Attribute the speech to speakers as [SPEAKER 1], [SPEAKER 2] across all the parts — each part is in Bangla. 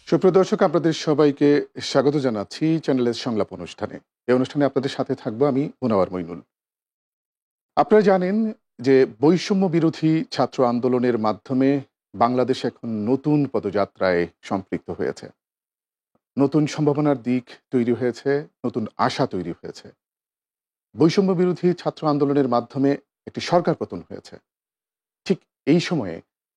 [SPEAKER 1] সুপ্রিয় দর্শক, আপনাদের সবাইকে স্বাগত জানাচ্ছি চ্যানেলের সংলাপ অনুষ্ঠানে। এই অনুষ্ঠানে আপনাদের সাথে থাকবো আমি মুনাওয়ার মইনুল। আপনারা জানেন যে বৈষম্য বিরোধী ছাত্র আন্দোলনের মাধ্যমে বাংলাদেশ এখন নতুন পদযাত্রায় সম্পৃক্ত হয়েছে। নতুন সম্ভাবনার দিক তৈরি হয়েছে, নতুন আশা তৈরি হয়েছে। বৈষম্য বিরোধী ছাত্র আন্দোলনের মাধ্যমে একটি সরকার পতন হয়েছে। ঠিক এই সময়ে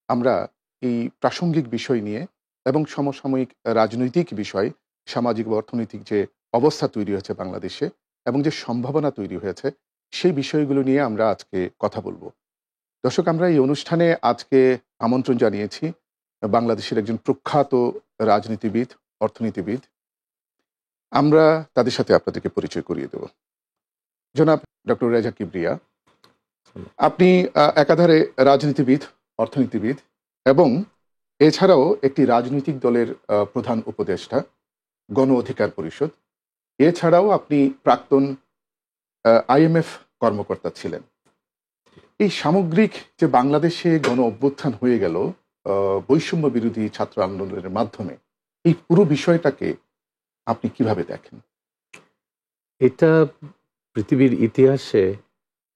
[SPEAKER 1] আমরা এই প্রাসঙ্গিক বিষয় নিয়ে এবং সমসাময়িক রাজনৈতিক বিষয়, সামাজিক ও অর্থনৈতিক যে অবস্থা তৈরি হয়েছে বাংলাদেশে এবং যে সম্ভাবনা তৈরি হয়েছে, সেই বিষয়গুলো নিয়ে আমরা আজকে কথা বলবো। দর্শক, আমরা এই অনুষ্ঠানে আজকে আমন্ত্রণ জানিয়েছি বাংলাদেশের একজন প্রখ্যাত রাজনীতিবিদ, অর্থনীতিবিদ। আমরা তাদের সাথে আপনাদেরকে পরিচয় করিয়ে দেব। জনাব ডক্টর রেজা কিবরিয়া, আপনি একাধারে রাজনীতিবিদ, অর্থনীতিবিদ এবং এছাড়াও একটি রাজনৈতিক দলের প্রধান উপদেষ্টা, গণ অধিকার পরিষদ। এছাড়াও আপনি প্রাক্তন আইএমএফ কর্মকর্তা ছিলেন। এই সামগ্রিক যে বাংলাদেশে গণ অভ্যুত্থান হয়ে গেল বৈষম্য বিরোধী ছাত্র আন্দোলনের মাধ্যমে, এই পুরো বিষয়টাকে আপনি কিভাবে দেখেন?
[SPEAKER 2] এটা পৃথিবীর ইতিহাসে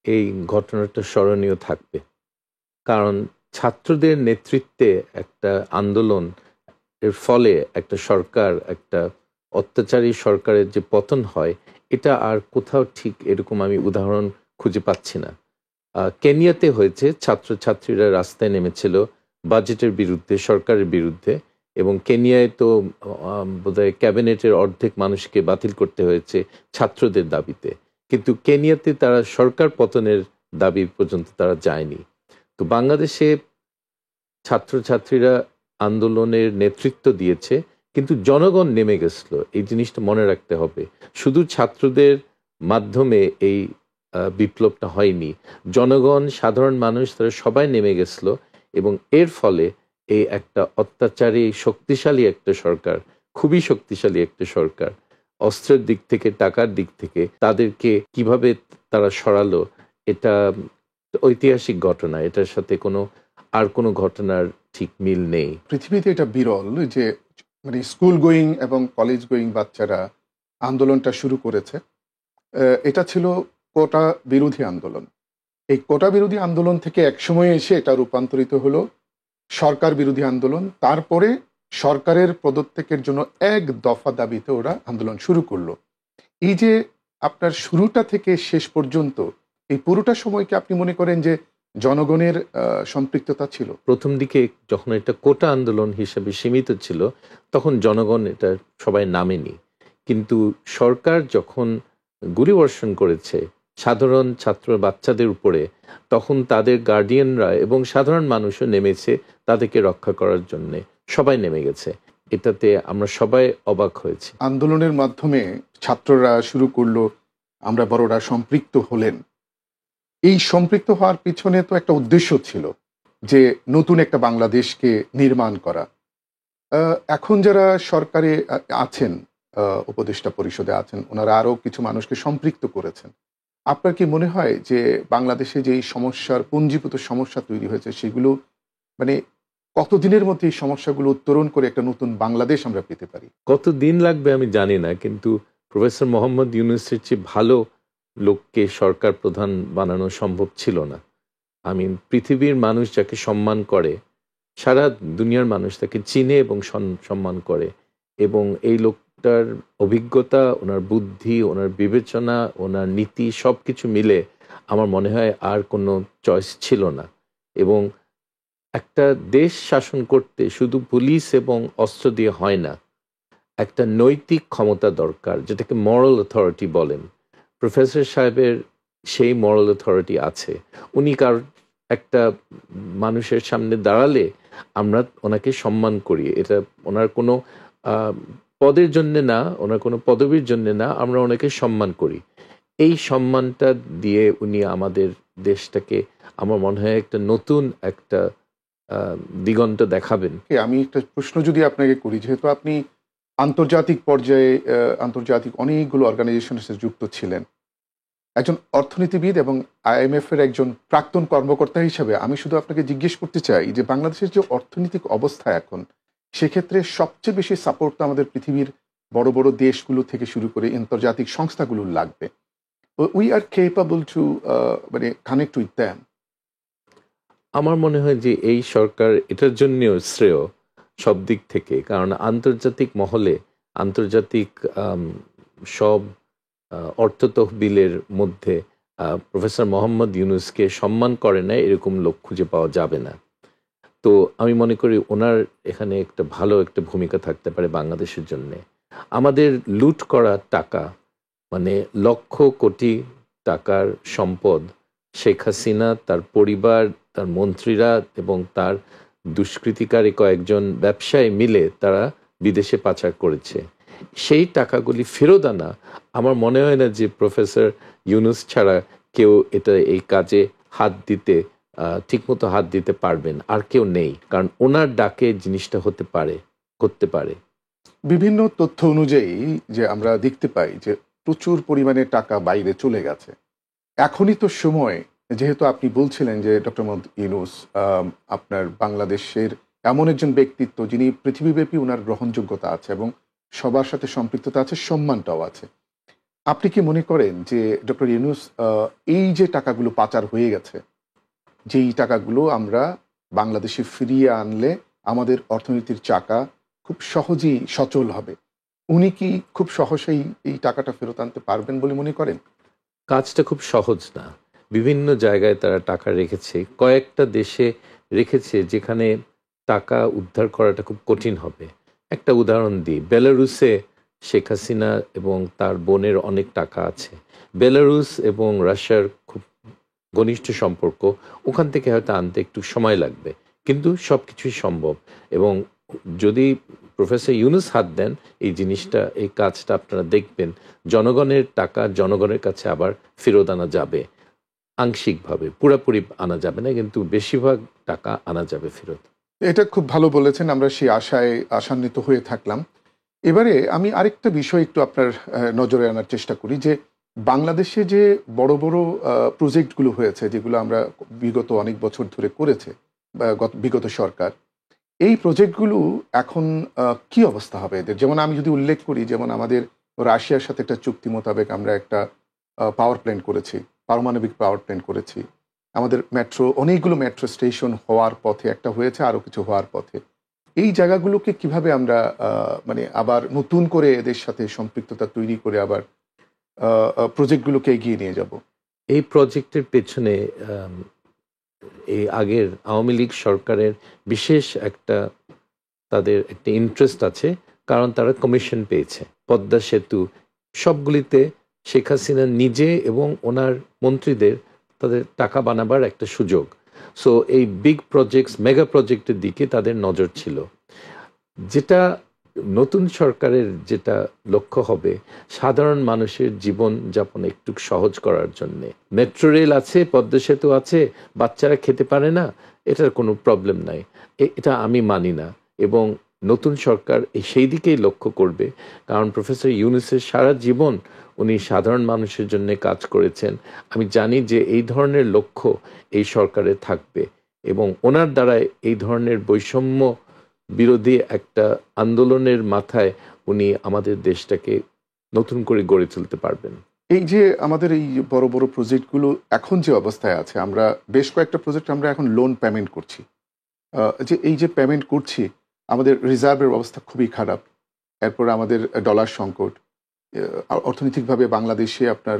[SPEAKER 2] এই ঘটনাটা স্মরণীয় থাকবে, কারণ ছাত্রদের নেতৃত্বে একটা আন্দোলন এর ফলে একটা সরকার, একটা অত্যাচারী সরকারের যে পতন হয়, এটা আর কোথাও ঠিক এরকম আমি উদাহরণ খুঁজে পাচ্ছি না। কেনিয়াতে হয়েছে, ছাত্রছাত্রীরা রাস্তায় নেমেছিল বাজেটের বিরুদ্ধে, সরকারের বিরুদ্ধে, এবং কেনিয়ায় তো বোধহয় ক্যাবিনেটের অর্ধেক মানুষকে বাতিল করতে হয়েছে ছাত্রদের দাবিতে। কিন্তু কেনিয়াতে তারা সরকার পতনের দাবি পর্যন্ত তারা যায়নি। তো বাংলাদেশে ছাত্রছাত্রীরা আন্দোলনের নেতৃত্ব দিয়েছে, কিন্তু জনগণ নেমে গেছিল। এই জিনিসটা মনে রাখতে হবে। শুধু ছাত্রদের মাধ্যমে এই বিপ্লবটা হয়নি, জনগণ, সাধারণ মানুষ, তারা সবাই নেমে গেছিল, এবং এর ফলে এই একটা অত্যাচারী শক্তিশালী একটা সরকার, খুবই শক্তিশালী একটা সরকার, অস্ত্রের দিক থেকে, টাকার দিক থেকে তাদেরকে কিভাবে তারা সরালো, এটা ঐতিহাসিক ঘটনা। এটার সাথে কোনো ঘটনার ঠিক মিল নেই।
[SPEAKER 1] পৃথিবীতে এটা বিরল যে মানে স্কুল গোয়িং এবং কলেজ গোয়িং বাচ্চারা আন্দোলনটা শুরু করেছে। এটা ছিল কোটা বিরোধী আন্দোলন। এই কোটা বিরোধী আন্দোলন থেকে একসময়ে এসে এটা রূপান্তরিত হলো সরকার বিরোধী আন্দোলন। তারপরে সরকারের পদত্যাগের জন্য এক দফা দাবিতে ওরা আন্দোলন শুরু করলো। এই যে আপনার শুরুটা থেকে শেষ পর্যন্ত এই পুরোটা সময়কে আপনি মনে করেন যে জনগণের সম্পৃক্ততা ছিল?
[SPEAKER 2] প্রথম দিকে যখন এটা কোটা আন্দোলন হিসেবে সীমিত ছিল, তখন জনগণ এটা সবাই নামেনি। কিন্তু সরকার যখন গুলিবর্ষণ করেছে সাধারণ ছাত্র বাচ্চাদের উপরে, তখন তাদের গার্ডিয়ানরা এবং সাধারণ মানুষও নেমেছে তাদেরকে রক্ষা করার জন্যে। সবাই নেমে গেছে। এটাতে আমরা সবাই অবাক হয়েছি।
[SPEAKER 1] আন্দোলনের মাধ্যমে ছাত্ররা শুরু করলো, আমরা বড়রা সম্পৃক্ত হলেন। এই সম্পৃক্ত হওয়ার পিছনে তো একটা উদ্দেশ্য ছিল যে নতুন একটা বাংলাদেশকে নির্মাণ করা। এখন যারা সরকারে আছেন, উপদেষ্টা পরিষদে আছেন, ওনারা আরও কিছু মানুষকে সম্পৃক্ত করেছেন। আপনার কি মনে হয় যে বাংলাদেশে যে এই সমস্যার পুঞ্জীভূত সমস্যা তৈরি হয়েছে, সেগুলো মানে কতদিনের মধ্যে এই সমস্যাগুলো উত্তরণ করে একটা নতুন বাংলাদেশ আমরা পেতে পারি?
[SPEAKER 2] কত দিন লাগবে আমি জানি না, কিন্তু প্রফেসর মোহাম্মদ ইউনূসের চেয়ে ভালো লোককে সরকার প্রধান বানানো সম্ভব ছিল না। পৃথিবীর মানুষ যাকে সম্মান করে, সারা দুনিয়ার মানুষ তাকে চিনে এবং সম্মান করে, এবং এই লোকটার অভিজ্ঞতা, ওনার বুদ্ধি, ওনার বিবেচনা, ওনার নীতি সব কিছু মিলে আমার মনে হয় আর কোনো চয়েস ছিল না। এবং একটা দেশ শাসন করতে শুধু পুলিশ এবং অস্ত্র দিয়ে হয় না, একটা নৈতিক ক্ষমতা দরকার, যেটাকে মরাল অথরিটি বলেন। প্রফেসর সাহেবের সেই মরাল অথরিটি আছে। উনি একটা মানুষের সামনে দাঁড়ালে আমরা ওনাকে সম্মান করি। এটা ওনার কোনো পদের জন্যে না, ওনার কোনো পদবীর জন্যে না, আমরা ওনাকে সম্মান করি। এই সম্মানটা দিয়ে উনি আমাদের দেশটাকে, আমার মনে হয়, একটা নতুন একটা দিগন্ত দেখাবেন।
[SPEAKER 1] আমি একটা প্রশ্ন যদি আপনাকে করি, যেহেতু আপনি আন্তর্জাতিক পর্যায়ে আন্তর্জাতিক অনেকগুলো অর্গানাইজেশনের সাথে যুক্ত ছিলেন, একজন অর্থনীতিবিদ এবং আইএমএফ এর একজন প্রাক্তন কর্মকর্তা হিসেবে আমি শুধু আপনাকে জিজ্ঞেস করতে চাই যে বাংলাদেশের যে অর্থনৈতিক অবস্থা এখন, সেক্ষেত্রে সবচেয়ে বেশি সাপোর্ট তো আমাদের পৃথিবীর বড় বড় দেশগুলো থেকে শুরু করে আন্তর্জাতিক সংস্থাগুলোর লাগবে। উই আর কেপাবল টু মানে কানেক্ট উইথ দ্যাম।
[SPEAKER 2] আমার মনে হয় যে এই সরকার এটার জন্যও শ্রেয় সব দিক থেকে, কারণ আন্তর্জাতিক মহলে আন্তর্জাতিক সব অর্থ তহবিলের মধ্যে প্রফেসর মোহাম্মদ ইউনূসকে সম্মান করে না এরকম লোক খুঁজে পাওয়া যাবে না। তো আমি মনে করি ওনার এখানে একটা ভালো একটা ভূমিকা থাকতে পারে বাংলাদেশের জন্যে। আমাদের লুট করা টাকা, মানে লক্ষ কোটি টাকার সম্পদ শেখ হাসিনা, তার পরিবার, তার মন্ত্রীরা এবং তার দুষ্কৃতিকারী কয়েকজন ব্যবসায়ী মিলে তারা বিদেশে পাচার করেছে। সেই টাকাগুলি ফেরত আনা, আমার মনে হয় না যে প্রফেসর ইউনূস ছাড়া কেউ এই কাজে হাত দিতে ঠিকমতো হাত দিতে পারবেন, আর কেউ নেই। কারণ ওনার ডাকে জিনিসটা করতে পারে।
[SPEAKER 1] বিভিন্ন তথ্য অনুযায়ী যে আমরা দেখতে পাই যে প্রচুর পরিমাণে টাকা বাইরে চলে গেছে। এখনই তো সময়, যেহেতু আপনি বলছিলেন যে ডক্টর মোহাম্মদ ইউনূস আপনার বাংলাদেশের এমন একজন ব্যক্তিত্ব যিনি পৃথিবীব্যাপী ওনার গ্রহণযোগ্যতা আছে এবং সবার সাথে সম্পৃক্ততা আছে, সম্মানটাও আছে। আপনি কি মনে করেন যে ডক্টর ইউনূস এই যে টাকাগুলো পাচার হয়ে গেছে, যেই টাকাগুলো আমরা বাংলাদেশে ফিরিয়ে আনলে আমাদের অর্থনীতির চাকা খুব সহজেই সচল হবে, উনি কি খুব সহজেই এই টাকাটা ফেরত আনতে পারবেন বলে মনে করেন?
[SPEAKER 2] কাজটা খুব সহজ না। বিভিন্ন জায়গায় তারা টাকা রেখেছে, কয়েকটা দেশে রেখেছে যেখানে টাকা উদ্ধার করাটা খুব কঠিন হবে। একটা উদাহরণ দিই, বেলারুসে শেখ হাসিনা এবং তার বোনের অনেক টাকা আছে। বেলারুস এবং রাশিয়ার খুব ঘনিষ্ঠ সম্পর্ক, ওখান থেকে হয়তো আনতে একটু সময় লাগবে, কিন্তু সব কিছুই সম্ভব। এবং যদি প্রফেসর ইউনূস হাত দেন এই জিনিসটা, এই কাজটা আপনারা দেখবেন জনগণের টাকা জনগণের কাছে আবার ফেরত আনা যাবে, আংশিকভাবে, পুরোপুরি আনা যাবে না, কিন্তু বেশিরভাগ টাকা আনা যাবে ফেরত।
[SPEAKER 1] এটা খুব ভালো বলেছেন, আমরা সেই আশায় আশান্বিত হয়ে থাকলাম। এবারে আমি আরেকটা বিষয় একটু আপনার নজরে আনার চেষ্টা করি, যে বাংলাদেশে যে বড় বড় প্রজেক্টগুলো হয়েছে, যেগুলো আমরা বিগত অনেক বছর ধরে করেছে বিগত সরকার, এই প্রজেক্টগুলো এখন কি অবস্থা হবে এদের? যেমন আমি যদি উল্লেখ করি, যেমন আমাদের রাশিয়ার সাথে একটা চুক্তি মোতাবেক আমরা একটা পাওয়ার প্ল্যান্ট করেছি, পারমাণবিক পাওয়ার প্ল্যান্ট করেছি। আমাদের অনেকগুলো মেট্রো স্টেশন হওয়ার পথে, একটা হয়েছে, আরও কিছু হওয়ার পথে। এই জায়গাগুলোকে কিভাবে আমরা মানে আবার নতুন করে এদের সাথে সম্পৃক্ততা তৈরি করে আবার প্রজেক্টগুলোকে এগিয়ে নিয়ে যাব?
[SPEAKER 2] এই প্রজেক্টের পেছনে এই আগের আওয়ামী লীগ সরকারের বিশেষ তাদের একটা ইন্টারেস্ট আছে, কারণ তারা কমিশন পেয়েছে। পদ্মা সেতু সবগুলিতে শেখ হাসিনা নিজে এবং ওনার মন্ত্রীদের তাদের টাকা বানাবার একটা সুযোগ। সো এই বিগ প্রজেক্টস, মেগা প্রজেক্টের দিকে তাদের নজর ছিল। যেটা নতুন সরকারের যেটা লক্ষ্য হবে, সাধারণ মানুষের জীবন যাপন একটু সহজ করার জন্যে। মেট্রো রেল আছে, পদ্মা সেতু আছে, বাচ্চারা খেতে পারে না, এটার কোনো প্রবলেম নাই, এটা আমি মানি না। এবং নতুন সরকার সেই দিকেই লক্ষ্য করবে, কারণ প্রফেসর ইউনূসের সারা জীবন উনি সাধারণ মানুষের জন্য কাজ করেছেন। আমি জানি যে এই ধরনের লক্ষ্য এই সরকারে থাকবে এবং ওনার দ্বারা এই ধরনের বৈষম্য বিরোধী একটা আন্দোলনের মাথায় উনি আমাদের দেশটাকে নতুন করে গড়ে তুলতে পারবেন।
[SPEAKER 1] এই যে আমাদের এই বড় বড় প্রজেক্টগুলো এখন যে অবস্থায় আছে, আমরা বেশ কয়েকটা প্রজেক্ট আমরা এখন লোন পেমেন্ট করছি, যে এই যে পেমেন্ট করছি, আমাদের রিজার্ভের অবস্থা খুবই খারাপ। এরপর আমাদের ডলার সংকট, অর্থনৈতিকভাবে বাংলাদেশে আপনার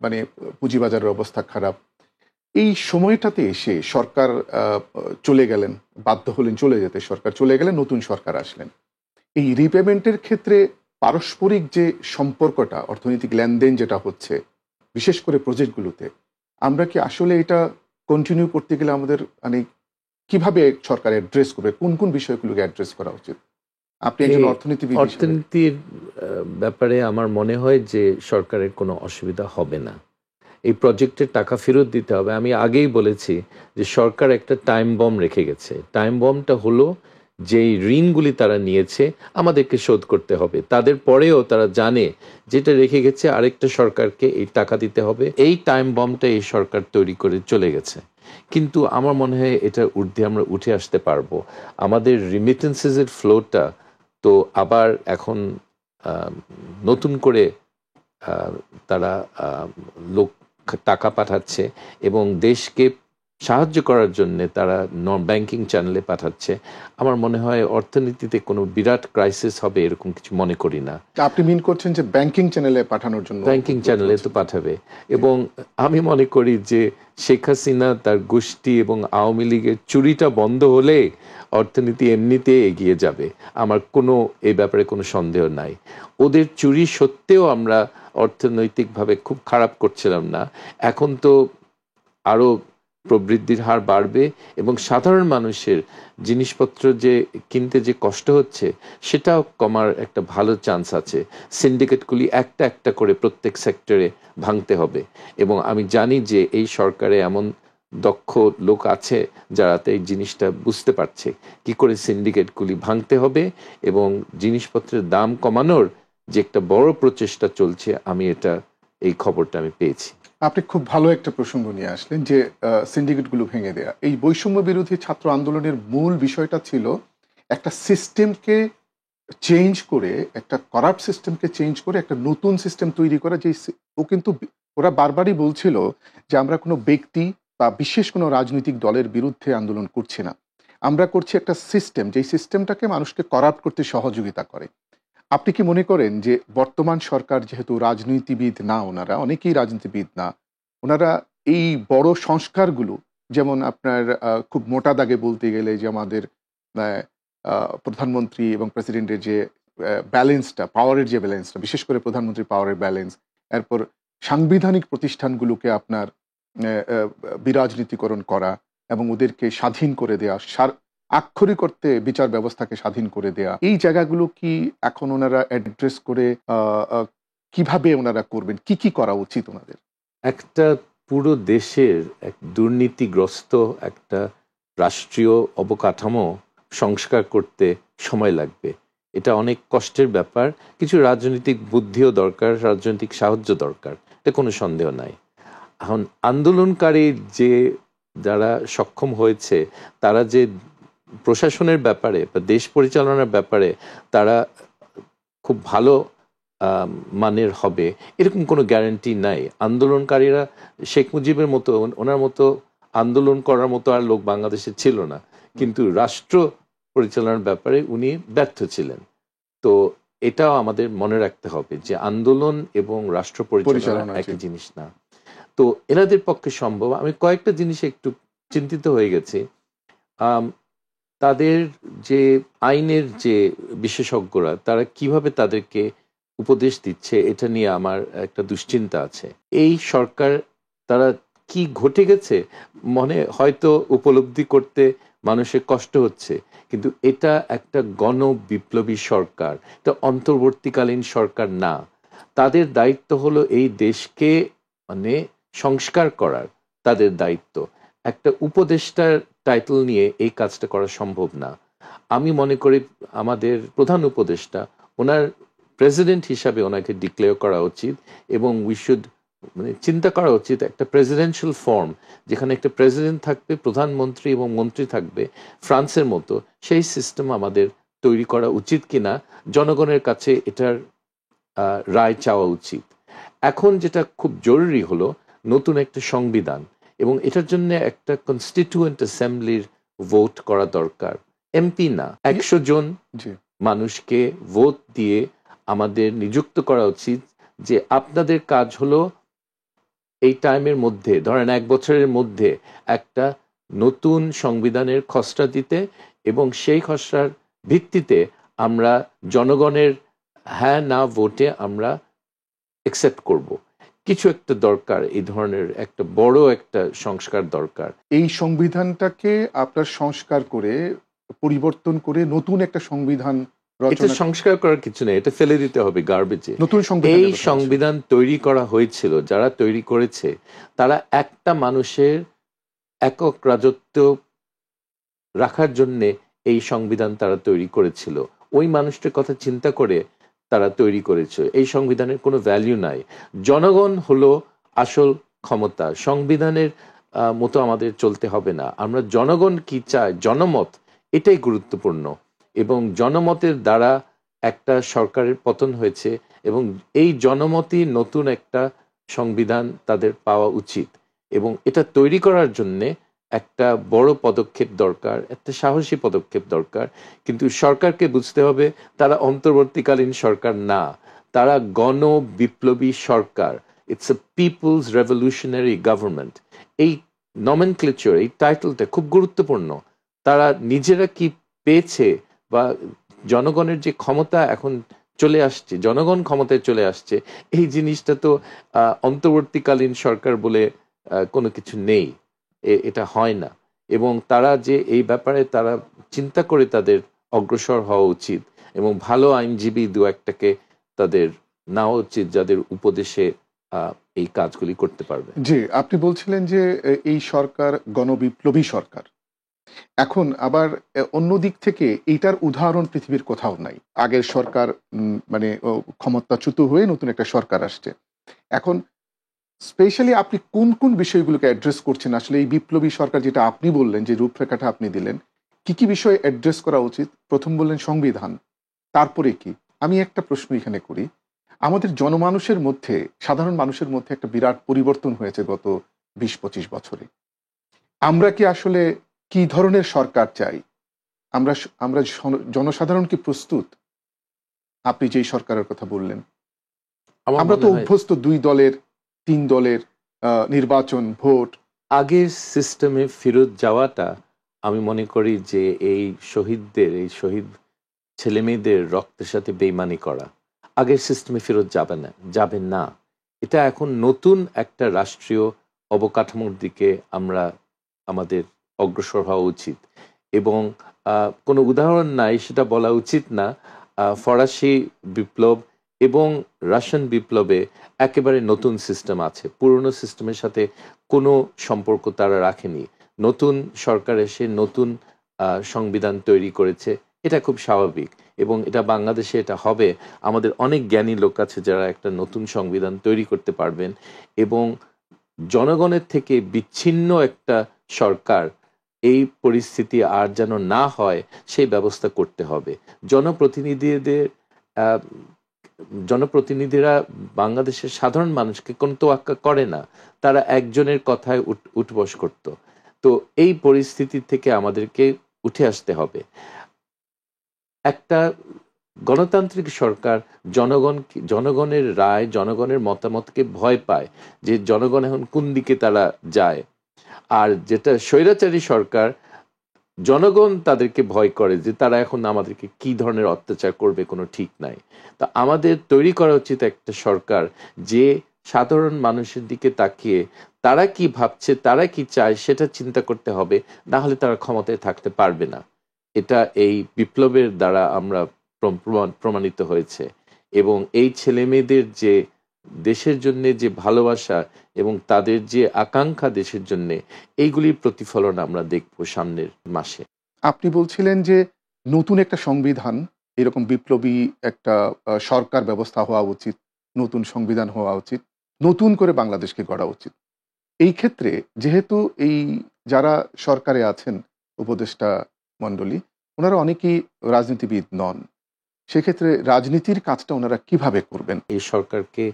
[SPEAKER 1] মানে পুঁজিবাজারের অবস্থা খারাপ। এই সময়টাতে এসে সরকার চলে গেলেন, বাধ্য হলেন চলে যেতে, সরকার চলে গেলেন, নতুন সরকার আসলেন। এই রিপেমেন্টের ক্ষেত্রে পারস্পরিক যে সম্পর্কটা, অর্থনৈতিক লেনদেন যেটা হচ্ছে, বিশেষ করে প্রজেক্টগুলোতে, আমরা কি আসলে এটা কন্টিনিউ করতে গেলে আমাদের মানে কিভাবে সরকার অ্যাড্রেস করবে, কোন কোন বিষয়গুলোকে অ্যাড্রেস করা উচিত? আপনি একজন
[SPEAKER 2] অর্থনীতির ব্যাপারে আমার মনে হয় যে সরকারের কোনো অসুবিধা হবে না। এই প্রজেক্টের টাকা ফেরত দিতে হবে। আমি আগেই বলেছি যে সরকার একটা টাইম বম রেখে গেছে। টাইম বমটা হলো যেই ঋণগুলি তারা নিয়েছে আমাদেরকে শোধ করতে হবে। তাদের পরেও তারা জানে যেটা রেখে গেছে আরেকটা সরকারকে এই টাকা দিতে হবে। এই টাইম বমটা এই সরকার তৈরি করে চলে গেছে। কিন্তু আমার মনে হয় এটা ঊর্ধ্বে আমরা উঠে আসতে পারবো। আমাদের রিমিটেন্সেসের ফ্লোটা তো আবার এখন নতুন করে তারা লোক টাকা পাঠাচ্ছে এবং দেশকে সাহায্য করার জন্য তারা ব্যাংকিং চ্যানেলে পাঠাচ্ছে। আমার মনে হয় অর্থনীতিতে কোনো বিরাট ক্রাইসিস হবে এরকম কিছু মনে করি না।
[SPEAKER 1] আপনি মিন করছেন যে ব্যাংকিং চ্যানেলে পাঠানোর জন্য?
[SPEAKER 2] ব্যাংকিং চ্যানেলে তো পাঠাবে, এবং আমি মনে করি যে শেখ হাসিনা তার গোষ্ঠী এবং আওয়ামী লীগের চুরিটা বন্ধ হলে অর্থনীতি এমনিতে এগিয়ে যাবে। আমার এই ব্যাপারে কোনো সন্দেহ নাই। ওদের চুরি সত্ত্বেও আমরা অর্থনৈতিকভাবে খুব খারাপ করছিলাম না। এখন তো আরো প্রবৃদ্ধির হার বাড়বে এবং সাধারণ মানুষের জিনিসপত্র যে কিনতে যে কষ্ট হচ্ছে সেটাও কমার একটা ভালো চান্স আছে। সিন্ডিকেটগুলি একটা একটা করে প্রত্যেক সেক্টরে ভাঙতে হবে, এবং আমি জানি যে এই সরকারে এমন দক্ষ লোক আছে যারা এই জিনিসটা বুঝতে পারছে কি করে সিন্ডিকেটগুলি ভাঙতে হবে, এবং জিনিসপত্রের দাম কমানোর যে একটা বড় প্রচেষ্টা চলছে, এই খবরটা আমি পেয়েছি।
[SPEAKER 1] আপনি খুব ভালো একটা প্রসঙ্গ নিয়ে আসলেন যে সিন্ডিকেটগুলো ভেঙে দেয়া। এই বৈষম্য বিরোধী ছাত্র আন্দোলনের মূল বিষয়টা ছিল একটা সিস্টেমকে চেঞ্জ করে, একটা করাপ্ট সিস্টেমকে চেঞ্জ করে একটা নতুন সিস্টেম তৈরি করা। কিন্তু ওরা বারবারই বলছিল যে আমরা কোনো ব্যক্তি বা বিশেষ কোনো রাজনৈতিক দলের বিরুদ্ধে আন্দোলন করছি না, আমরা করছি একটা সিস্টেম, যেই সিস্টেমটাকে মানুষকে করাপ্ট করতে সহযোগিতা করে। আপনি কি মনে করেন যে বর্তমান সরকার যেহেতু রাজনীতিবিদ না, ওনারা অনেকেই রাজনীতিবিদ না, ওনারা এই বড় সংস্কারগুলো, যেমন আপনার খুব মোটা দাগে বলতে গেলে যে আমাদের প্রধানমন্ত্রী এবং প্রেসিডেন্টের যে ব্যালেন্সটা, পাওয়ারের যে ব্যালেন্সটা, বিশেষ করে প্রধানমন্ত্রী পাওয়ারের ব্যালেন্স, এরপর সাংবিধানিক প্রতিষ্ঠানগুলোকে আপনার বিরাজনীতিকরণ করা এবং ওদেরকে স্বাধীন করে দেওয়া, আক্ষরিক অর্থে বিচার ব্যবস্থাকে স্বাধীন করে দেয়া, এই জায়গাগুলো কি এখন ওনারা অ্যাড্রেস করে কিভাবে ওনারা করবেন, কি কি করা উচিত ওনাদের?
[SPEAKER 2] একটা পুরো দেশের এক দুর্নীতিগ্রস্ত একটা রাষ্ট্রীয় অবকাঠামো সংস্কার করতে সময় লাগবে। এটা অনেক কষ্টের ব্যাপার। কিছু রাজনৈতিক বুদ্ধিও দরকার, রাজনৈতিক সাহায্য দরকার, এটা কোনো সন্দেহ নাই। এখন আন্দোলনকারী যারা সক্ষম হয়েছে, তারা যে প্রশাসনের ব্যাপারে বা দেশ পরিচালনার ব্যাপারে তারা খুব ভালো মানের হবে এরকম কোনো গ্যারান্টি নাই। আন্দোলনকারীরা শেখ মুজিবের মতো, ওনার মতো আন্দোলন করার মতো আর লোক বাংলাদেশে ছিল না, কিন্তু রাষ্ট্র পরিচালনার ব্যাপারে উনি ব্যর্থ ছিলেন। তো এটাও আমাদের মনে রাখতে হবে যে আন্দোলন এবং রাষ্ট্র পরিচালনা একই জিনিস না। তো এনাদের পক্ষে সম্ভব। আমি কয়েকটা জিনিসে একটু চিন্তিত হয়ে গেছি। তাদের যে আইনের যে বিশেষজ্ঞরা, তারা কিভাবে তাদেরকে উপদেশ দিচ্ছে এটা নিয়ে আমার একটা দুশ্চিন্তা আছে। এই সরকার, তারা কি ঘটে গেছে মনে হয়তো উপলব্ধি করতে মানুষের কষ্ট হচ্ছে, কিন্তু এটা একটা গণ বিপ্লবী সরকার, এটা অন্তর্বর্তীকালীন সরকার না। তাদের দায়িত্ব হলো এই দেশকে সংস্কার করার, তাদের দায়িত্ব। একটা উপদেষ্টার টাইটেল নিয়ে এই কাজটা করা সম্ভব না। আমি মনে করি আমাদের প্রধান উপদেষ্টা, ওনার প্রেসিডেন্ট হিসাবে ওনাকে ডিক্লেয়ার করা উচিত, এবং উই শুড চিন্তা করা উচিত একটা প্রেসিডেন্সিয়াল ফর্ম, যেখানে একটা প্রেসিডেন্ট থাকবে, প্রধানমন্ত্রী এবং মন্ত্রী থাকবে ফ্রান্সের মতো। সেই সিস্টেম আমাদের তৈরি করা উচিত কিনা জনগণের কাছে এটার রায় চাওয়া উচিত। এখন যেটা খুব জরুরি হলো নতুন একটা সংবিধান, এবং এটার জন্য একটা কনস্টিটিউয়েন্ট অ্যাসেম্বলির ভোট করা দরকার। এমপি না, 100 জন মানুষকে ভোট দিয়ে আমাদের নিযুক্ত করা উচিত যে আপনাদের কাজ হলো এই টাইমের মধ্যে, ধরেন 1 বছরের মধ্যে একটা নতুন সংবিধানের খসড়া দিতে, এবং সেই খসড়ার ভিত্তিতে আমরা জনগণের হ্যাঁ না ভোটে আমরা অ্যাকসেপ্ট করব। কিছু একটা দরকার, এই ধরনের একটা বড় একটা সংস্কার দরকার।
[SPEAKER 1] এই সংবিধানটাকে আপনার সংস্কার করে, পরিবর্তন করে নতুন একটা সংবিধান
[SPEAKER 2] এটা সংস্কার করার কিছু নেই, এটা ফেলে দিতে হবে গার্বেজে।
[SPEAKER 1] নতুন
[SPEAKER 2] এই সংবিধান তৈরি করা হয়েছিল, যারা তৈরি করেছে তারা একটা মানুষের একক রাজত্ব রাখার জন্য এই সংবিধান তারা তৈরি করেছিল। ওই মানুষটার কথা চিন্তা করে তারা তৈরি করেছে। এই সংবিধানের কোনো ভ্যালু নাই। জনগণ হলো আসল ক্ষমতা। সংবিধানের মতো আমাদের চলতে হবে না। আমরা জনগণ কি চায়, জনমত, এটাই গুরুত্বপূর্ণ। এবং জনমতের দ্বারা একটা সরকারের পতন হয়েছে এবং এই জনমতই নতুন একটা সংবিধান তাদের পাওয়া উচিত। এবং এটা তৈরি করার জন্যে একটা বড় পদক্ষেপ দরকার, একটা সাহসী পদক্ষেপ দরকার। কিন্তু সরকারকে বুঝতে হবে তারা অন্তর্বর্তীকালীন সরকার না, তারা গণ বিপ্লবী সরকার। It's a people's revolutionary government. এই নমেনক্লেচার, এই টাইটেলটা খুব গুরুত্বপূর্ণ। তারা নিজেরা কি পেয়েছে বা জনগণের যে ক্ষমতা এখন চলে আসছে, জনগণ ক্ষমতায় চলে আসছে, এই জিনিসটা তো অন্তর্বর্তীকালীন সরকার বলে কোনো কিছু নেই, এটা হয় না। এবং তারা যে এই ব্যাপারে তারা চিন্তা করে তাদের অগ্রসর হওয়া উচিত এবং ভালো আইনজীবী দু একটাকে তাদের নেওয়া উচিত যাদের উপদেশে এই কাজগুলি করতে পারবে।
[SPEAKER 1] জি, আপনি বলছিলেন যে এই সরকার গণবিপ্লবী সরকার। এখন আবার অন্য দিক থেকে এইটার উদাহরণ পৃথিবীর কোথাও নাই। আগের সরকার মানে ক্ষমতাচ্যুত হয়ে নতুন একটা সরকার আসছে। এখন স্পেশালি আপনি কোন কোন বিষয়গুলোকে অ্যাড্রেস করছেন? আসলে এই বিপ্লবী সরকার যেটা আপনি বললেন, যে রূপরেখাটা আপনি দিলেন, কি কি বিষয় অ্যাড্রেস করা উচিত? প্রথম বললেন সংবিধান, তারপরে কি? আমি একটা প্রশ্ন এখানে করি। আমাদের জনমানুষের মধ্যে, সাধারণ মানুষের মধ্যে একটা বিরাট পরিবর্তন হয়েছে গত ২০-২৫ বছরে। আমরা কি আসলে কি ধরনের সরকার চাই? আমরা আমরা জনসাধারণ কি প্রস্তুত? আপনি যেই সরকারের কথা বললেন।
[SPEAKER 2] আমার
[SPEAKER 1] আমরা তো
[SPEAKER 2] মনে হয়
[SPEAKER 1] অভ্যস্ত ২ দলের, ৩ দলের নির্বাচন, ভোট।
[SPEAKER 2] আগের সিস্টেমে ফেরত যাওয়াটা, আমি মনে করি যে এই শহীদদের, এই শহীদ ছেলেমেয়েদের রক্তের সাথে বেইমানি করা। আগের সিস্টেমে ফেরত যাবে না। এটা এখন নতুন একটা রাষ্ট্রীয় অবকাঠামোর দিকে আমরা আমাদের অগ্রসর হওয়া উচিত। এবং কোনো উদাহরণ নাই সেটা বলা উচিত না। ফরাসি বিপ্লব এবং রাশিয়ান বিপ্লবে একেবারে নতুন সিস্টেম আছে, পুরনো সিস্টেমের সাথে কোনো সম্পর্ক তারা রাখেনি। নতুন সরকার এসে নতুন সংবিধান তৈরি করেছে, এটা খুব স্বাভাবিক। এবং এটা বাংলাদেশে এটা হবে। আমাদের অনেক জ্ঞানী লোক আছে যারা একটা নতুন সংবিধান তৈরি করতে পারবেন। এবং জনগণের থেকে বিচ্ছিন্ন একটা সরকার, এই পরিস্থিতি আর যেন না হয় সেই ব্যবস্থা করতে হবে। জনপ্রতিনিধিদের আহ, জনপ্রতিনিধিরা বাংলাদেশের সাধারণ মানুষকে কোনো তোয়াক্কা করে না, তারা একজনের কথায় উঠবস করত। তো এই পরিস্থিতি থেকে আমাদেরকে উঠে আসতে হবে। একটা গণতান্ত্রিক সরকার জনগণের রায়, জনগণের মতামতকে ভয় পায় যে জনগণ এখন কোন দিকে তারা যায়। আর যেটা স্বৈরাচারী সরকার, জনগণ তাদেরকে ভয় করে যে তারা এখন আমাদেরকে কি ধরনের অত্যাচার করবে কোনো ঠিক নাই। তা আমাদের তৈরি করা উচিত একটা সরকার যে সাধারণ মানুষের দিকে তাকিয়ে তারা কি ভাবছে, তারা কি চায় সেটা চিন্তা করতে হবে, না হলে তারা ক্ষমতায় থাকতে পারবে না। এটা এই বিপ্লবের দ্বারা আমরা প্রমাণিত হয়েছে। এবং এই ছেলে মেয়েদের যে দেশের জন্য যে ভালোবাসা এবং তাদের যে আকাঙ্ক্ষা দেশের জন্য, এইগুলির প্রতিফলন আমরা দেখব সামনের মাসে।
[SPEAKER 1] আপনি বলছিলেন যে নতুন একটা সংবিধান, এরকম বিপ্লবী একটা সরকার ব্যবস্থা হওয়া উচিত, নতুন সংবিধান হওয়া উচিত, নতুন করে বাংলাদেশকে গড়া উচিত। এই ক্ষেত্রে যেহেতু এই যারা সরকারে আছেন, উপদেষ্টা মণ্ডলী, ওনারা অনেকেই রাজনীতিবিদ নন। সেক্ষেত্রে রাজনীতির কাজটা ওনারা কিভাবে করবেন?
[SPEAKER 2] এই সরকারকে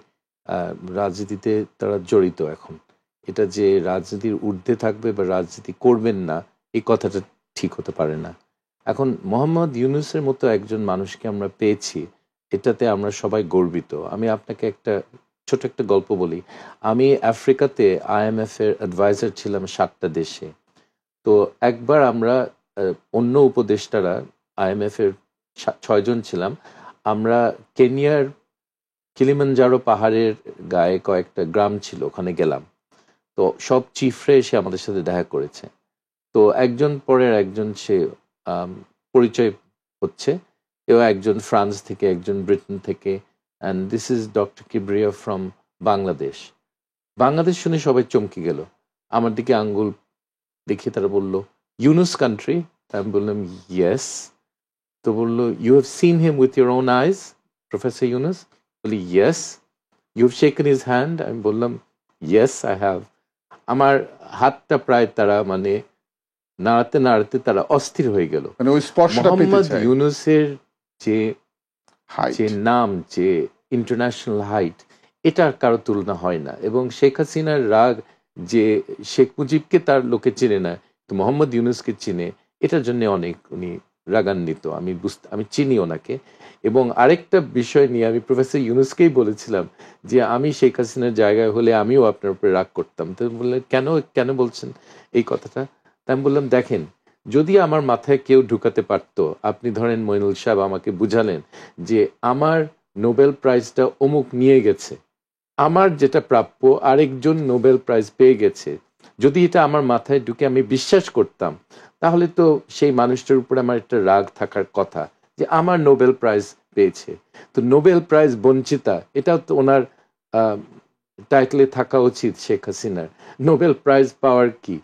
[SPEAKER 2] রাজনীতিতে তারা জড়িত এখন। এটা যে রাজনীতির ঊর্ধ্বে থাকবে বা রাজনীতি করবেন না, এই কথাটা ঠিক হতে পারে না। এখন মোহাম্মদ ইউনূসের মতো একজন মানুষকে আমরা পেয়েছি, এটাতে আমরা সবাই গর্বিত। আমি আপনাকে ছোট একটা গল্প বলি। আমি আফ্রিকাতে IMF এর অ্যাডভাইজার ছিলাম 7টা দেশে। তো একবার আমরা অন্য উপদেষ্টারা, IMF এর 6 জন ছিলাম, আমরা কেনিয়ার কিলিমানজারো পাহাড়ের গায়ে কয়েকটা গ্রাম ছিল, ওখানে গেলাম। তো সব চিফরা এসে আমাদের সাথে দেখা করেছে। তো একজন পরের একজন সে পরিচয় হচ্ছে। কেউ একজন ফ্রান্স থেকে, একজন ব্রিটেন থেকে, and this is doctor Kibria from Bangladesh. Bangladesh শুনে সবাই চমকে গেল, আমার দিকে আঙ্গুল দেখিয়ে তারা বলল, ইউনুস কান্ট্রি? আমি বললাম ইয়েস। তো বললো, you have seen him with your own eyes, professor Yunus? বলি yes. You have shaken his hand? আমি বললাম ইয়েস আই হ্যাভ। আমার হাতটা প্রায় তারা মানে নাড়াতে নাড়াতে তারা অস্থির হয়ে গেল।
[SPEAKER 1] মানে ওই স্পর্শটা পেতে
[SPEAKER 2] মোহাম্মদ
[SPEAKER 1] চায়,
[SPEAKER 2] ইউনুসের যে
[SPEAKER 1] হাইট।
[SPEAKER 2] যে নাম, যে ইন্টারন্যাশনাল হাইট, এটার কারো তুলনা হয় না। এবং শেখ হাসিনার রাগ যে শেখ মুজিবকে তার লোকে চেনে না, তো মোহাম্মদ ইউনুসকে চিনে, এটার জন্য অনেক উনি রাগান্বিত। আমি চিনি ওনাকে। এবং আরেকটা বিষয় নিয়ে আমি প্রফেসর ইউনুসকেই বলেছিলাম যে আমি শেখ হাসিনার জায়গায় হলে আমিও আপনার উপরে রাগ করতাম। তো বললেন কেন কেন বলছেন এই কথাটা? তা আমি বললাম, দেখেন, যদি আমার মাথায় কেউ ঢুকাতে পারতো, আপনি ধরেন মইনুল সাহেব আমাকে বুঝালেন যে আমার নোবেল প্রাইজটা অমুক নিয়ে গেছে, আমার যেটা প্রাপ্য আরেকজন নোবেল প্রাইজ পেয়ে গেছে, যদি এটা আমার মাথায় ঢুকে আমি বিশ্বাস করতাম, তাহলে তো সেই মানুষটার উপরে আমার একটা রাগ থাকার কথা যে আমার নোবেল প্রাইজ পেয়েছে। তো নোবেল প্রাইজ বঞ্চিতা, এটাও তো ওনার টাইটেলে থাকা উচিত শেখ হাসিনার। নোবেল প্রাইজ পাওয়ার কি,